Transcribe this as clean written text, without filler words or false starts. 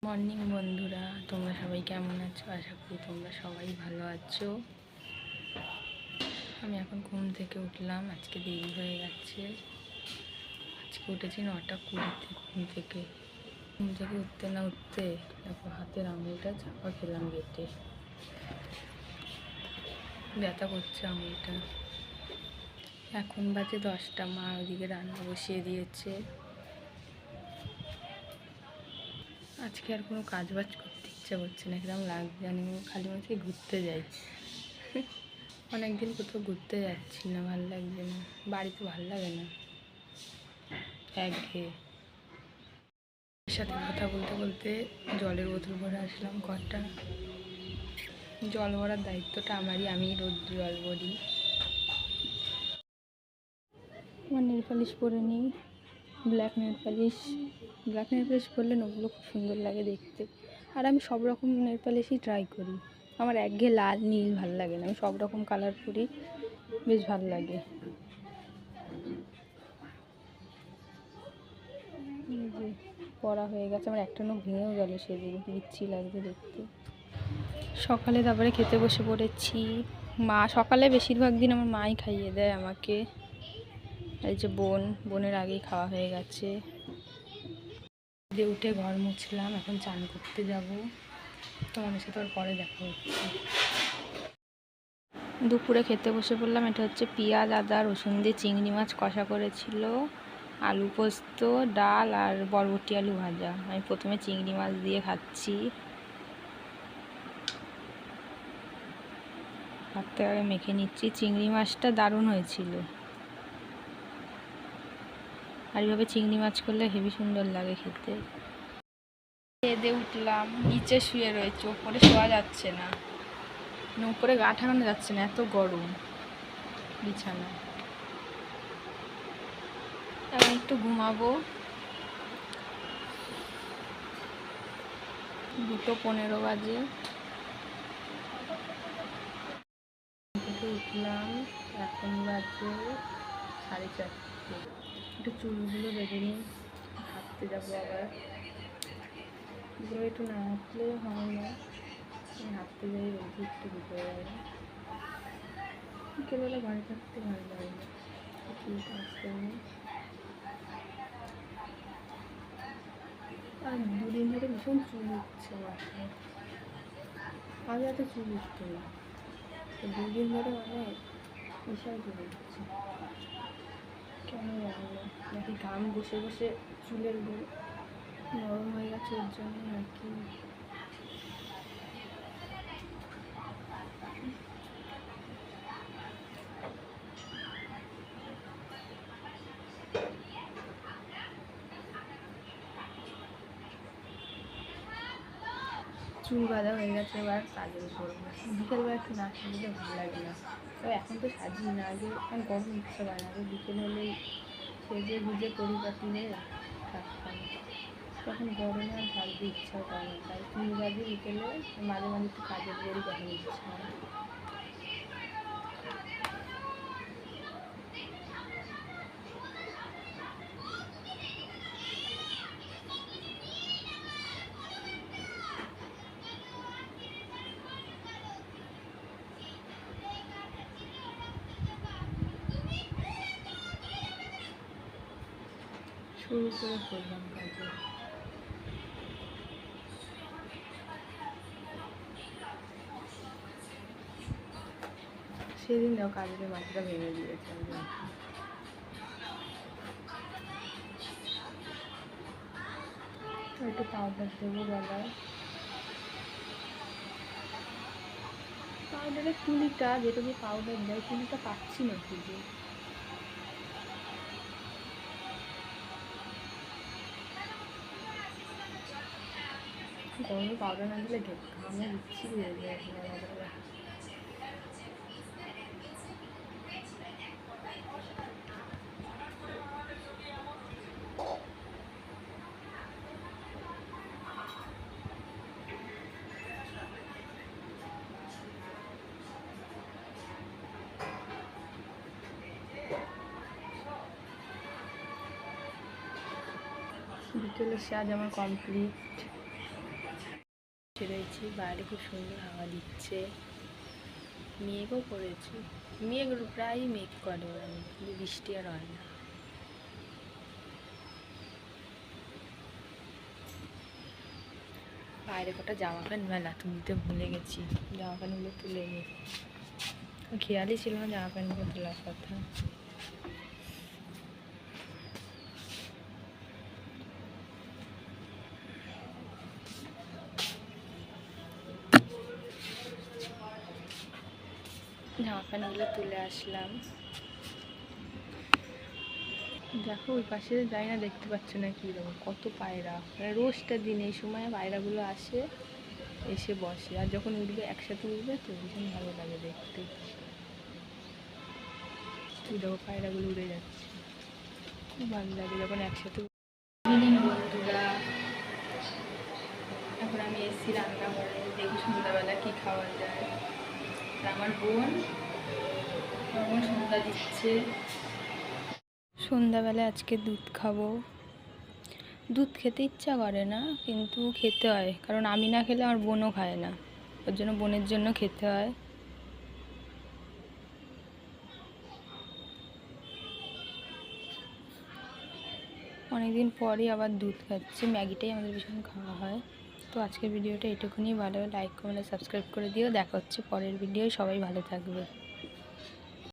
Morning বন্ধুরা, তোমরা সবাই কেমন আছো? আশা করি তোমরা সবাই ভালো আছো। আমি এখন ঘুম থেকে উঠলাম, আজকে দেরি হয়ে গেছে। আজকে উঠেছি 9:20-তে। ঘুম থেকে উঠতে না উঠতে দেখো হাতের আঙুলটা চাপা খেলাম গেটে, ব্যথা করছে আঙুলটা। এখন বাজে 10টা, মা ওদিকে রান্না বসিয়ে দিয়েছে। আজকে আর কোনো কাজ বাজ করতে ইচ্ছা করছে না, কিরকম লাগছে জানি। খালি মনে ঘুরতে যাই। অনেকদিন কোথাও ঘুরতে যাচ্ছি না, ভালো লাগছে না, বাড়িতে ভালো লাগে না, একঘেয়ে। এর সাথে কথা বলতে বলতে জলের বোতল ভরে আসলাম কটা। জল ভরার দায়িত্বটা আমারই, আমি রোজ জল ভরি। আমার নেল পালিশ পরে নিই, ব্ল্যাক নেল পালিশ পরলে নখগুলো খুব সুন্দর লাগে দেখতে। আর আমি সব রকম নেল পালিশই ট্রাই করি। আমার একঘেয়ে লাল নীল ভালো লাগে না, আমি সব রকম কালার করি, বেশ ভালো লাগে। পড়া হয়ে গেছে, আমার একটা নখ ভেঙেও গেল সেদিন, বিচ্ছি লাগছে দেখতে। সকালে তারপরে খেতে বসে পড়েছি। মা সকালে বেশিরভাগ দিন আমার মাই খাইয়ে দেয় আমাকে। এই যে বোনের আগেই খাওয়া হয়ে গেছে। দিয়ে উঠে ঘর মুছলাম, এখন চান করতে যাব। তোমাদের সাথে আর পরে দেখা হচ্ছে। দুপুরে খেতে বসে পড়লাম। এটা হচ্ছে পেঁয়াজ আদা রসুন দিয়ে চিংড়ি মাছ কষা করেছিল, আলু পোস্ত, ডাল আর বরবটি আলু ভাজা। আমি প্রথমে চিংড়ি মাছ দিয়ে খাচ্ছি। ভাতটা আগে মেখে নিচ্ছি। চিংড়ি মাছটা দারুণ হয়েছিল। আর এইভাবে চিংড়ি মাছ করলে হেবি সুন্দর লাগে খেতে। খেয়ে উঠলাম, নিচে শুয়ে রয়েছে, ওপরে শোয়া যাচ্ছে না, উপরে গা ঠাকানো যাচ্ছে না, এত গরম বিছানা। এখন একটু ঘুমাবো। 2:15 বাজে। উঠলাম, এখন বাজে 4:30। একটু চুলগুলো বেঁধে নিই, হাঁটতে যাবো আবার। এগুলো একটু না হাঁটলে হয় না, আমি হাঁটতে যাই রোজই একটু বিকেলবেলা। বিকেলবেলা ঘরে থাকতে ভালো লাগে না, চুলটা আসতে নেই। আর 2 দিন ধরে ভীষণ চুল উঠছে মাথায়, আগে এত চুল উঠতো না, 2 দিন ধরে মানে বিশাল চুল উঠছে। কেন জানি না, নাকি ঘাম বসে বসে চুলের নরম হয়ে গেছে ওর জন্য নাকি। চুল বাঁধা হয়ে গেছে, এবার কাজল করবো। বিকেলবেলা একটু না সাজলে ভালো লাগে না, তবে এখন তো সাজি না, আগে এখন গরম ইচ্ছে পায় না, আগে বিকেল হলেই সেজে গুজে পরিপাটি হয়ে থাকতাম। তখন গরমে আর সাজতে ইচ্ছাও করে না, তাই চুল বাঁধি বিকেলে, মাঝে মাঝে একটু কাজল করি তখন ইচ্ছা হয়। শুরু করে করলাম কাজে। সেদিন দেখো কাজের মাথাটা ভেঙে দিয়েছে। একটু পাউডার দেবো গলায়। পাউডারের তুলিটা, যেটা দিয়ে পাউডার দেয়, তুলিটা পাচ্ছি না খুঁজে। গরমে পাউডার না দিলে ঘামে বিচ্ছিরি হয়ে যায়। বিকেলে সাজ আমার কমপ্লিট। রয়েছি, বাইরে খুব সুন্দর হাওয়া দিচ্ছে, মেঘও করেছে, মেঘ প্রায়ই মেঘ করে কিন্তু বৃষ্টি আর হয় না। বাইরে কটা জামা প্যান্ট মেলা তুলতে ভুলে গেছি, জামা প্যান্টগুলো তুলে নিই, খেয়ালই ছিল না জামা প্যান্টগুলো তোলার কথা। জামা প্যান্টগুলো তুলে আসলাম। দেখো ওই পাশে যাই না, দেখতে পাচ্ছ না কীরকম কত পায়রা, মানে রোজটা দিন এই সময় পায়রাগুলো আসে, এসে বসে, আর যখন উঠবে একসাথে উঠবে তো ভীষণ ভালো লাগে দেখতে। তুই দেখো পায়রাগুলো উড়ে যাচ্ছে, খুব ভালো লাগে যখন একসাথে। ইভিনিং বন্ধুরা, এখন আমি এসছি রান্নাঘরে, দেখি সন্ধ্যাবেলা কী খাওয়া যায়। আর আমার বোন সন্ধ্যা দিচ্ছে। সন্ধ্যাবেলা আজকে দুধ খাবো। দুধ খেতে ইচ্ছা করে না কিন্তু খেতে হয়, কারণ আমি না খেলে আমার বোনও খায় না, ওর জন্য বোনের জন্য খেতে হয়। অনেকদিন পরই আবার দুধ খাচ্ছি, ম্যাগিটাই আমাদের ভীষণ খাওয়া হয়। তো আজকের ভিডিওটা এটুকুনি, ভালো লাইক কমেন্ট সাবস্ক্রাইব করে দিও। দেখা হচ্ছে পরের ভিডিও, সবাই ভালো থাকবে।